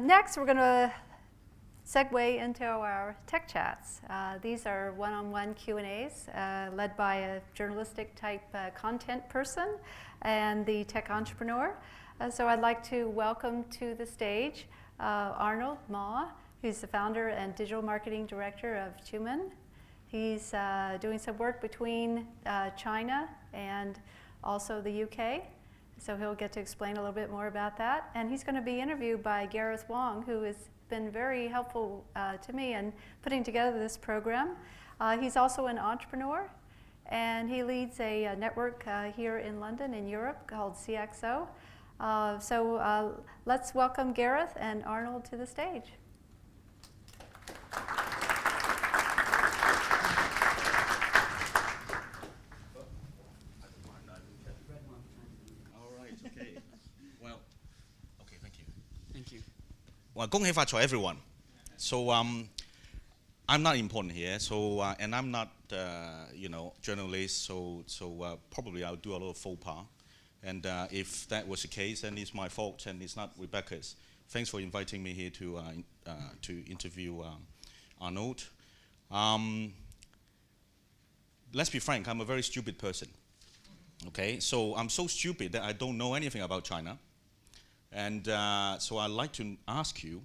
Next, we're going to segue into our tech chats. These are one-on-one Q&As led by a journalistic type content person and the tech entrepreneur. So I'd like to welcome to the stage Arnold Ma, who's the founder and digital marketing director of Qumin. He's doing some work between China and also the UK. So he'll get to explain a little bit more about that. And he's going to be interviewed by Gareth Wong, who has been very helpful to me in putting together this program. He's also an entrepreneur, and he leads a network here in London in Europe called CXO. So let's welcome Gareth and Arnold to the stage. Well, 恭喜發財 everyone. So I'm not important here. So and I'm not journalist. So probably I'll do a little faux pas. And if that was the case, then it's my fault and it's not Rebecca's. Thanks for inviting me here to interview Arnold. Let's be frank. I'm a very stupid person. Okay, so I'm so stupid that I don't know anything about China. And so I'd like to ask you,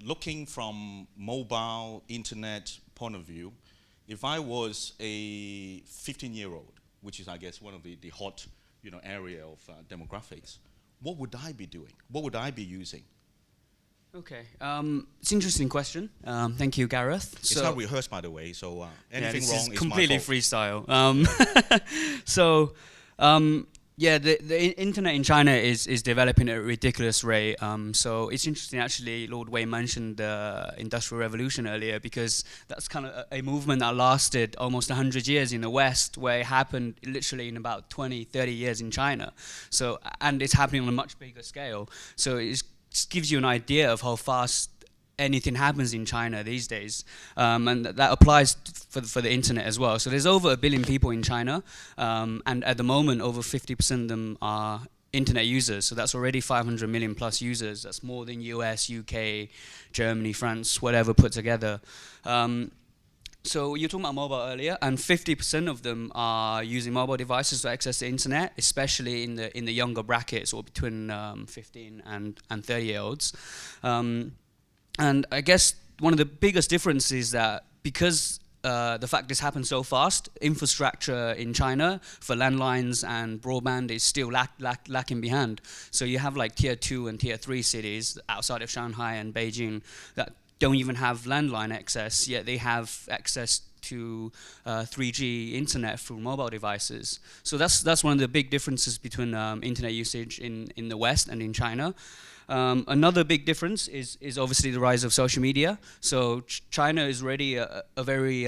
looking from mobile, internet point of view, if I was a 15-year-old, which is, I guess, one of the hot area of demographics, what would I be doing? What would I be using? Okay, it's an interesting question. Thank you, Gareth. It's not rehearsed, by the way, so anything this wrong is completely my fault. Freestyle. Yeah, the internet in China is developing at a ridiculous rate. So it's interesting, actually, Lord Wei mentioned the Industrial Revolution earlier, because that's kind of a movement that lasted almost 100 years in the West, where it happened literally in about 20, 30 years in China. So, and it's happening on a much bigger scale. So it just gives you an idea of how fast anything happens in China these days, and that applies for the internet as well. So there's over 1 billion people in China, and at the moment over 50% of them are internet users. So that's already 500 million plus users. That's more than US, UK, Germany, France, whatever put together. So you were talking about mobile earlier, and 50% of them are using mobile devices to access the internet, especially in the younger brackets, or between 15 and 30-year-olds. And I guess one of the biggest differences is that because the fact this happens so fast, infrastructure in China for landlines and broadband is still lacking behind. So you have like tier 2 and tier 3 cities outside of Shanghai and Beijing that don't even have landline access, yet they have access to 3G internet through mobile devices. So that's one of the big differences between internet usage in the West and in China. Another big difference is obviously the rise of social media. So China is already a very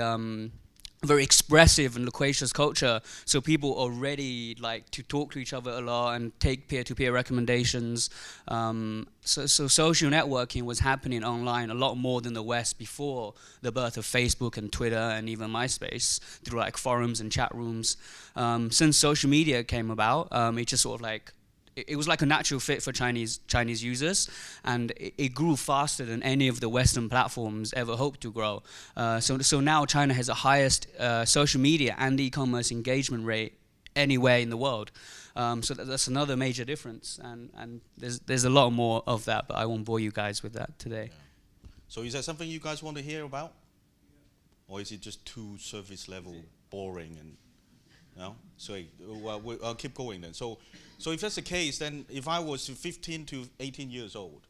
expressive and loquacious culture. So people already like to talk to each other a lot and take peer-to-peer recommendations. So social networking was happening online a lot more than the West before the birth of Facebook and Twitter and even MySpace, through like forums and chat rooms. Since social media came about, it just sort of like, it was like a natural fit for Chinese users, and it grew faster than any of the Western platforms ever hoped to grow. So now China has the highest social media and e-commerce engagement rate anywhere in the world. So that's another major difference, and there's a lot more of that, but I won't bore you guys with that today. Yeah. So is that something you guys want to hear about? Or is it just too surface level, boring, and no? So I'll keep going then. So if that's the case, then if I was 15 to 18 years old,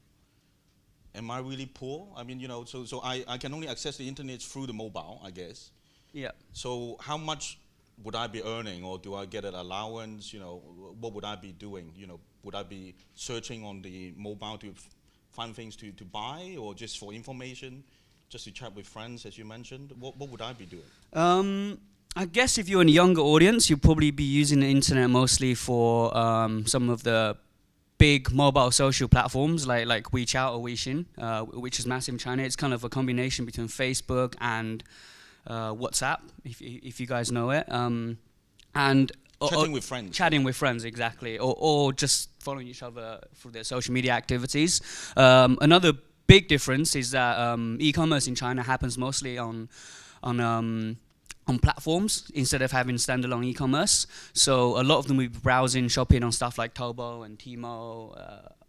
am I really poor? I mean, so I can only access the internet through the mobile, I guess. Yeah. So how much would I be earning, or do I get an allowance? What would I be doing? Would I be searching on the mobile to find things to buy, or just for information, just to chat with friends, as you mentioned? What would I be doing? I guess if you're in a younger audience, you'll probably be using the internet mostly for some of the big mobile social platforms like WeChat or Weixin, which is massive in China. It's kind of a combination between Facebook and WhatsApp, if you guys know it. And Chatting with friends. Chatting with friends, exactly, or just following each other through their social media activities. Another big difference is that e-commerce in China happens mostly on platforms instead of having standalone e-commerce. So a lot of them will be browsing, shopping on stuff like Taobao and Tmall,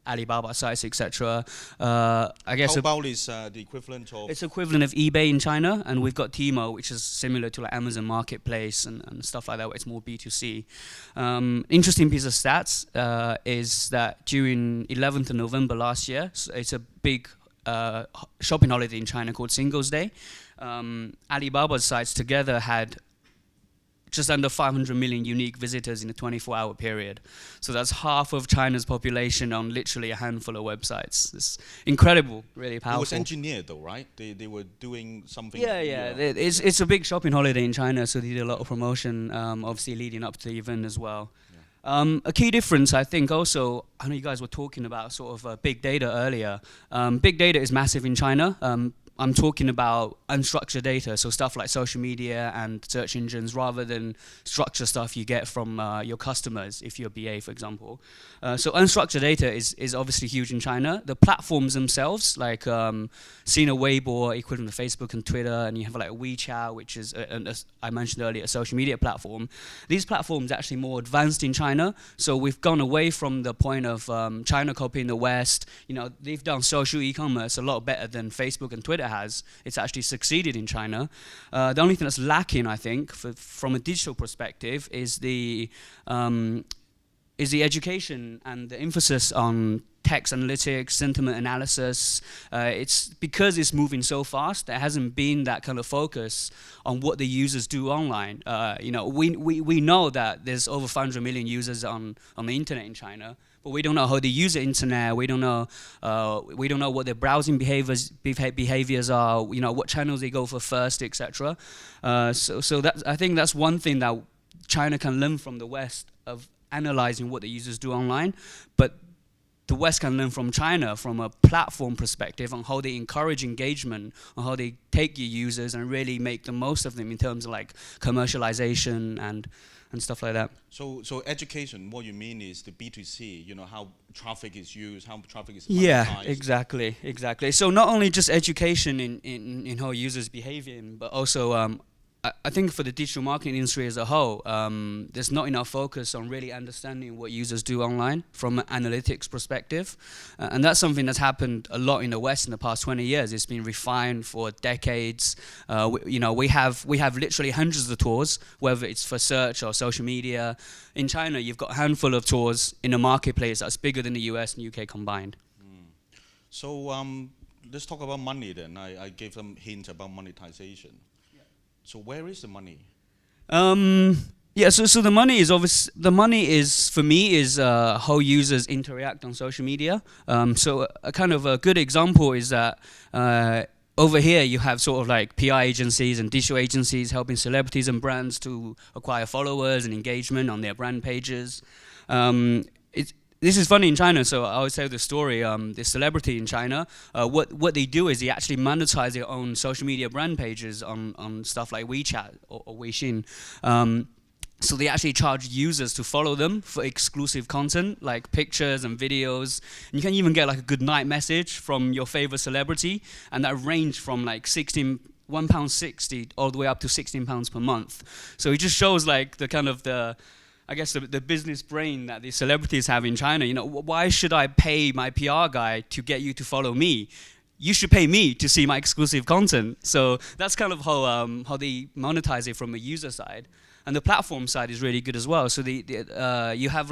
Alibaba sites, etc. I guess Taobao is the equivalent of... It's equivalent of eBay in China, and we've got Tmall, which is similar to like Amazon Marketplace and stuff like that, where it's more B2C. Interesting piece of stats is that during 11th of November last year, so it's a big shopping holiday in China called Singles Day. Alibaba's sites together had just under 500 million unique visitors in a 24-hour period. So that's half of China's population on literally a handful of websites. It's incredible, really powerful. It was engineered though, right? They were doing something... Yeah. It's a big shopping holiday in China, so they did a lot of promotion, obviously leading up to the event as well. Yeah. A key difference, I think, also, I know you guys were talking about sort of big data earlier. Big data is massive in China. I'm talking about unstructured data, so stuff like social media and search engines, rather than structured stuff you get from your customers, if you're a BA, for example. So unstructured data is obviously huge in China. The platforms themselves, like Sina Weibo, equivalent to Facebook and Twitter, and you have like WeChat, which is, as I mentioned earlier, a social media platform. These platforms are actually more advanced in China, so we've gone away from the point of China copying the West. You know, they've done social e-commerce a lot better than Facebook and Twitter has. It's actually succeeded in China. The only thing that's lacking, I think, from a digital perspective, is the education and the emphasis on text analytics, sentiment analysis. It's because it's moving so fast, there hasn't been that kind of focus on what the users do online. You know, we know that there's over 500 million users on the internet in China, but we don't know how they use the internet. We don't know what their browsing behaviors are. You know, what channels they go for first, etc. So that, I think that's one thing that China can learn from the West, of analyzing what the users do online, but the West can learn from China from a platform perspective on how they encourage engagement, on how they take your users and really make the most of them in terms of like commercialization and stuff like that. So education, what you mean is the B2C, you know, how traffic is used, how traffic is monetized. Yeah, exactly. So not only just education in how users behaving, but also I think for the digital marketing industry as a whole, there's not enough focus on really understanding what users do online from an analytics perspective. And that's something that's happened a lot in the West in the past 20 years. It's been refined for decades. We have literally hundreds of tools, whether it's for search or social media. In China, you've got a handful of tools in a marketplace that's bigger than the US and UK combined. So let's talk about money then. I gave some hints about monetization. So where is the money? So the money is for me is how users interact on social media. So a kind of a good example is that over here you have sort of like PR agencies and digital agencies helping celebrities and brands to acquire followers and engagement on their brand pages. This is funny in China, so I always tell the story. This celebrity in China, what they do is they actually monetize their own social media brand pages on stuff like WeChat or Weixin. So they actually charge users to follow them for exclusive content, like pictures and videos. And you can even get like a good night message from your favorite celebrity, and that range from like £1.60 all the way up to £16 per month. So it just shows like the kind of the business brain that these celebrities have in China. You know, why should I pay my PR guy to get you to follow me? You should pay me to see my exclusive content. So that's kind of how they monetize it from a user side. And the platform side is really good as well. So you have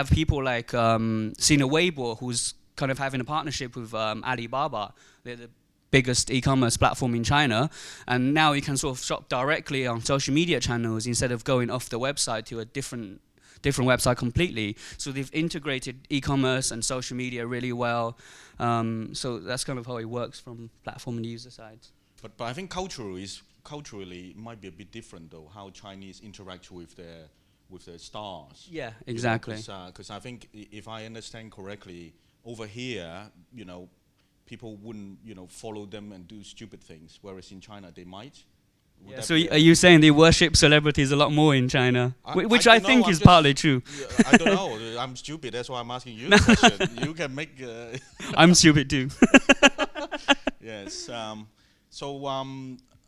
people like Sina Weibo, who's kind of having a partnership with Alibaba. They're the biggest e-commerce platform in China, and now you can sort of shop directly on social media channels instead of going off the website to a different website completely. So they've integrated e-commerce and social media really well. So that's kind of how it works from platform and user sides. But I think culturally it might be a bit different though, how Chinese interact with their stars. Yeah, exactly. Because I think if I understand correctly, over here, you know, people wouldn't, you know, follow them and do stupid things, whereas in China they might. Would Yeah, that so be are you saying they worship celebrities a lot more in China? Which I don't know, think I'm is just- partly true. I don't know. I'm stupid. That's why I'm asking you the question. You can make. I'm stupid too. Yes.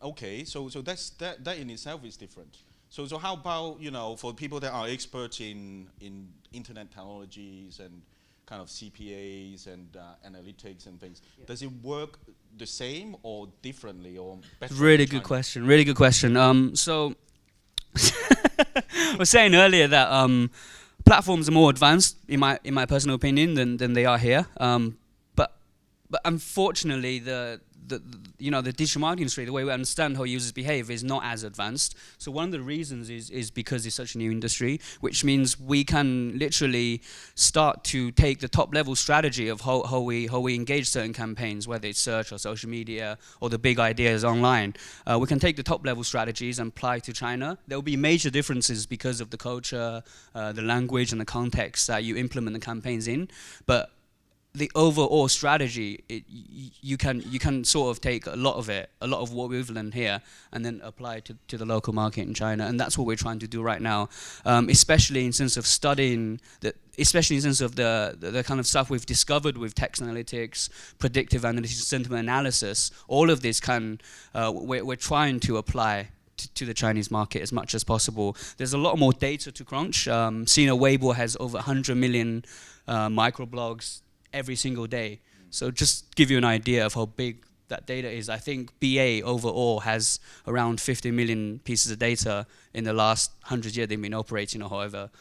Okay. So that in itself is different. So how about for people that are experts in internet technologies and kind of CPAs and analytics and things, does it work the same or differently or better? Really in good China? question. Really good question. So I was saying earlier that platforms are more advanced, in my personal opinion, than they are here. But unfortunately, the digital marketing industry, the way we understand how users behave, is not as advanced. So one of the reasons is because it's such a new industry, which means we can literally start to take the top level strategy of how we engage certain campaigns, whether it's search or social media or the big ideas online. We can take the top level strategies and apply to China. There will be major differences because of the culture, the language, and the context that you implement the campaigns in, but the overall strategy, you can sort of take a lot of what we've learned here, and then apply it to the local market in China, and that's what we're trying to do right now, especially in sense of studying especially in sense of the kind of stuff we've discovered with text analytics, predictive analytics, sentiment analysis. All of this we're trying to apply to the Chinese market as much as possible. There's a lot more data to crunch. Sina Weibo has over 100 million microblogs every single day. So just give you an idea of how big that data is. I think BA overall has around 50 million pieces of data in the last 100 years they've been operating or however.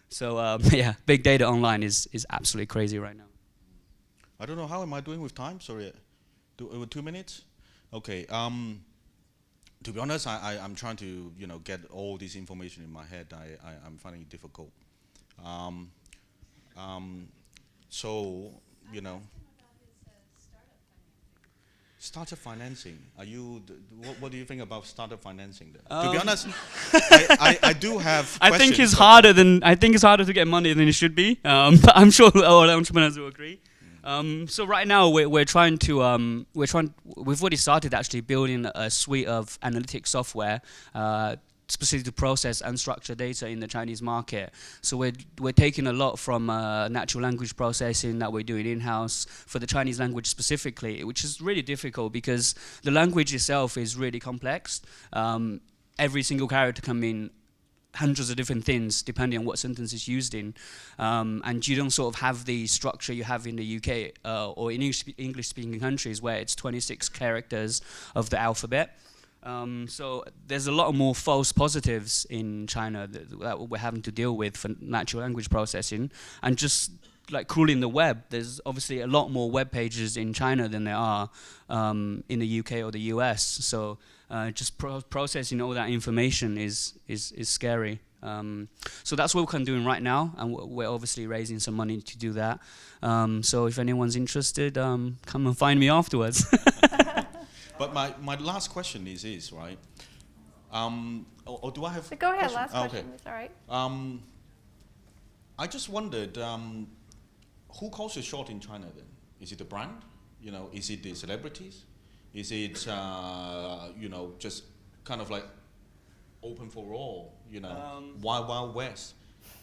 So yeah, big data online is absolutely crazy right now. I don't know, how am I doing with time? Sorry, 2 minutes? Okay. To be honest, I'm trying to get all this information in my head. I'm finding it difficult. So startup financing. What do you think about startup financing then? To be honest, I do have I think questions, it's harder to get money than it should be. But I'm sure all entrepreneurs will agree. So right now we're trying to we've already started actually building a suite of analytics software specifically to process unstructured data in the Chinese market. So we're taking a lot from natural language processing that we're doing in-house for the Chinese language specifically, which is really difficult because the language itself is really complex. Every single character can mean hundreds of different things depending on what sentence is used in, and you don't sort of have the structure you have in the UK or in English-speaking countries where it's 26 characters of the alphabet. So there's a lot more false positives in China that we're having to deal with for natural language processing, and just like crawling the web. There's obviously a lot more web pages in China than there are in the UK or the US. So just processing all that information is scary. So that's what we're doing right now, and we're obviously raising some money to do that. So if anyone's interested, come and find me afterwards. But my last question is right. Or do I have? So go ahead, question? last question. Okay. It's all right. I just wondered, who calls the shot in China then? Is it the brand? Is it the celebrities? Is it just kind of like open for all? Wild West.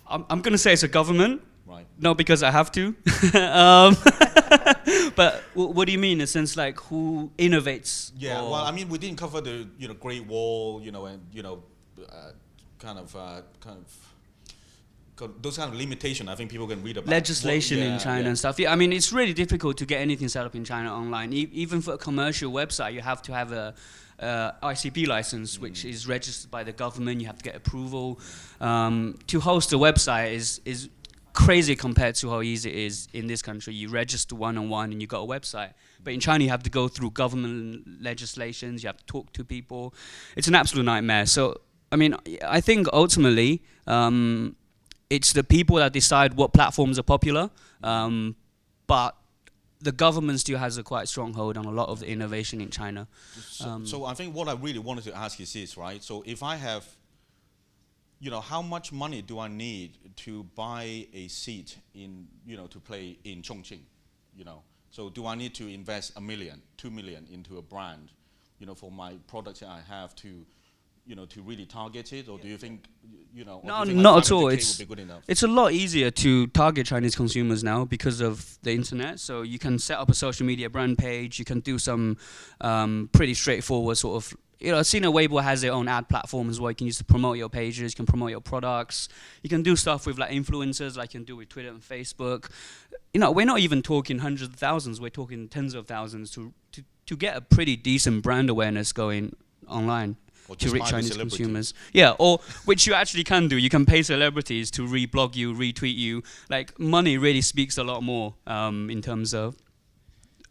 I'm going to say it's a government. Right. Not because I have to. But what do you mean? In a sense, like who innovates? Yeah. Well, I mean, we didn't cover the Great Wall, and kind of those kind of limitations. I think people can read about legislation in China and stuff. Yeah, I mean, it's really difficult to get anything set up in China online. Even for a commercial website, you have to have a ICP license, which is registered by the government. You have to get approval. To host a website is crazy compared to how easy it is in this country. You register one-on-one and you got a website. But in China, you have to go through government legislations. You have to talk to people. It's an absolute nightmare. So, I mean, I think ultimately it's the people that decide what platforms are popular. But the government still has a quite strong hold on a lot of the innovation in China. So I think what I really wanted to ask is this, right? So if I have, how much money do I need to buy a seat in, to play in Chongqing, So do I need to invest $1 million, $2 million into a brand, for my products that I have to to really target it, or do you think, or No, do you think not like at all. 500K would be good enough? It's a lot easier to target Chinese consumers now because of the internet. So you can set up a social media brand page. You can do some pretty straightforward sort of. Sina Weibo has their own ad platform as well. You can use to promote your pages. You can promote your products. You can do stuff with like influencers, like you can do with Twitter and Facebook. We're not even talking hundreds of thousands. We're talking tens of thousands to get a pretty decent brand awareness going online. Or To just reach buy the Chinese celebrity. consumers. Yeah, or which you actually can do. You can pay celebrities to reblog you, retweet you. Like, money really speaks a lot more in terms of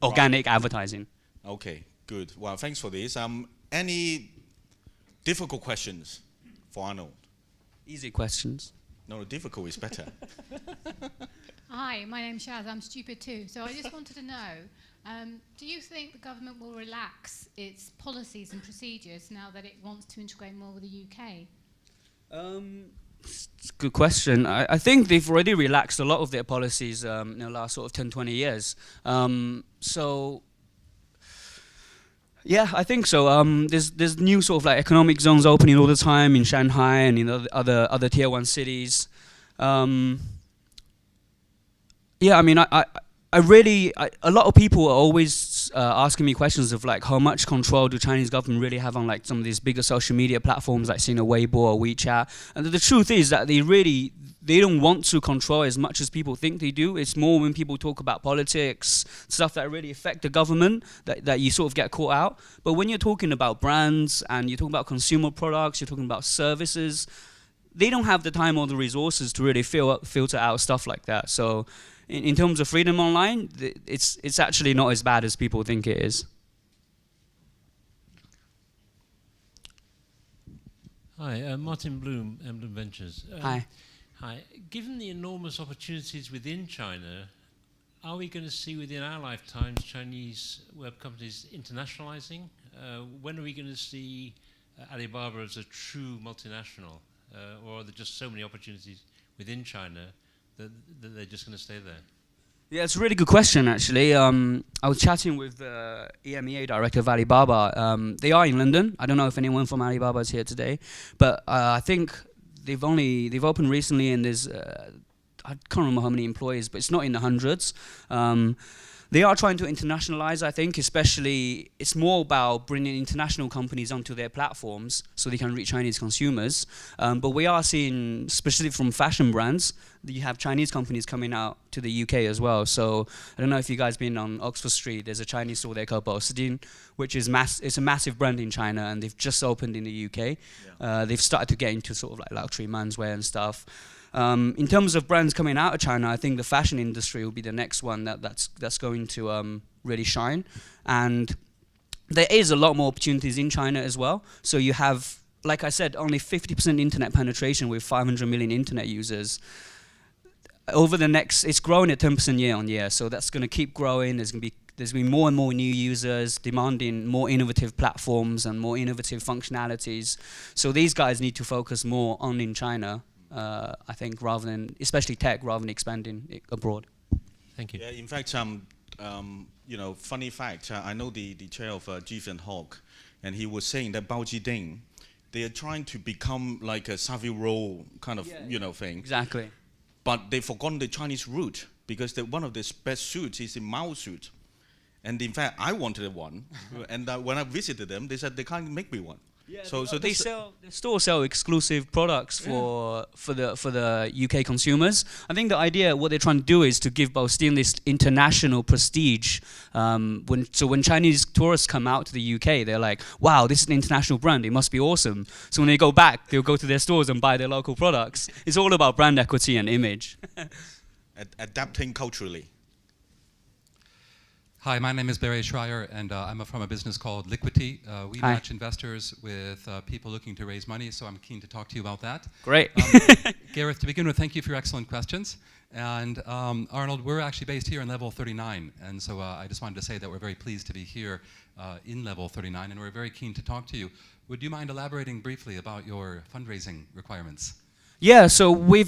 organic advertising. Okay, good. Well, thanks for this. Any difficult questions for Arnold? Easy questions. No, difficult is better. Hi, my name's Shaz. I'm stupid too. So I just wanted to know, do you think the government will relax its policies and procedures now that it wants to integrate more with the UK? It's a good question. I think they've already relaxed a lot of their policies in the last sort of 10, 20 years. Yeah, I think so. There's new sort of like economic zones opening all the time in Shanghai and in other tier 1 cities. Yeah, I mean, a lot of people are always asking me questions of like how much control do Chinese government really have on like some of these bigger social media platforms like Weibo or WeChat. And the truth is that they don't want to control as much as people think they do. It's more when people talk about politics, stuff that really affect the government, that you sort of get caught out. But when you're talking about brands and you're talking about consumer products, you're talking about services, they don't have the time or the resources to really filter out stuff like that. So in terms of freedom online, it's actually not as bad as people think it is. Hi, Martin Bloom, Bloom Ventures. Hi. Hi. Given the enormous opportunities within China, are we going to see within our lifetimes Chinese web companies internationalizing? When are we going to see Alibaba as a true multinational? Or are there just so many opportunities within China that they're just going to stay there? Yeah, it's a really good question, actually. I was chatting with the EMEA director of Alibaba. They are in London. I don't know if anyone from Alibaba is here today, but I think they've opened recently, and there's I can't remember how many employees, but it's not in the hundreds. They are trying to internationalize, I think, especially it's more about bringing international companies onto their platforms so they can reach Chinese consumers. But we are seeing, especially from fashion brands, that you have Chinese companies coming out to the UK as well. So I don't know if you guys been on Oxford Street. There's a Chinese store there called Bosidin, which is it's a massive brand in China, and they've just opened in the UK. Yeah. They've started to get into sort of like luxury menswear and stuff. In terms of brands coming out of China, I think the fashion industry will be the next one that's going to really shine. And there is a lot more opportunities in China as well. So you have, like I said, only 50% internet penetration with 500 million internet users. Over the next, it's growing at 10% year on year. So that's going to keep growing. There's going to be more and more new users demanding more innovative platforms and more innovative functionalities. So these guys need to focus more on in China. I think, rather than, especially tech, rather than expanding it abroad. Thank you. Yeah, in fact, funny fact, I know the chair of Jeff and Hawk, and he was saying that Baoji Ding, they are trying to become like a Savile Row kind of, thing. Exactly. But they've forgotten the Chinese root, because one of the best suits is the Mao suit. And in fact, I wanted one, and when I visited them, they said they can't make me one. Yeah, so they still sell exclusive products for the UK consumers. I think the idea, what they're trying to do, is to give Bosidin this international prestige. When Chinese tourists come out to the UK, they're like, wow, this is an international brand, it must be awesome. So when they go back, they'll go to their stores and buy their local products. It's all about brand equity and image. Adapting culturally. Hi, my name is Barry Schreier, and I'm from a business called Liquidity. We match investors with people looking to raise money, so I'm keen to talk to you about that. Great. Gareth, to begin with, thank you for your excellent questions. And Arnold, we're actually based here in level 39, and so I just wanted to say that we're very pleased to be here in level 39, and we're very keen to talk to you. Would you mind elaborating briefly about your fundraising requirements? Yeah, so we're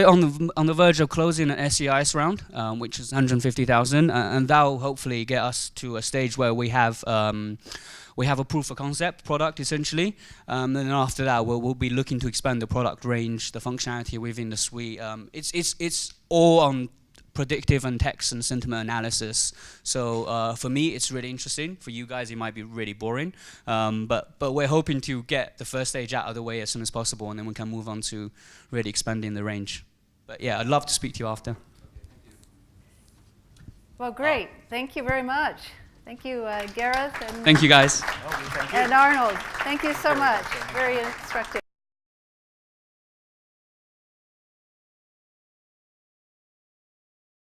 on the verge of closing an SEIS round, which is 150,000, and that will hopefully get us to a stage where we have a proof of concept product essentially. And then after that, we'll be looking to expand the product range, the functionality within the suite. It's all on predictive and text and sentiment analysis. So for me, it's really interesting. For you guys, it might be really boring. But we're hoping to get the first stage out of the way as soon as possible, and then we can move on to really expanding the range. But yeah, I'd love to speak to you after. Well, great. Thank you very much. Thank you, Gareth. And Thank you, guys. And Arnold. Thank you so much. Very instructive.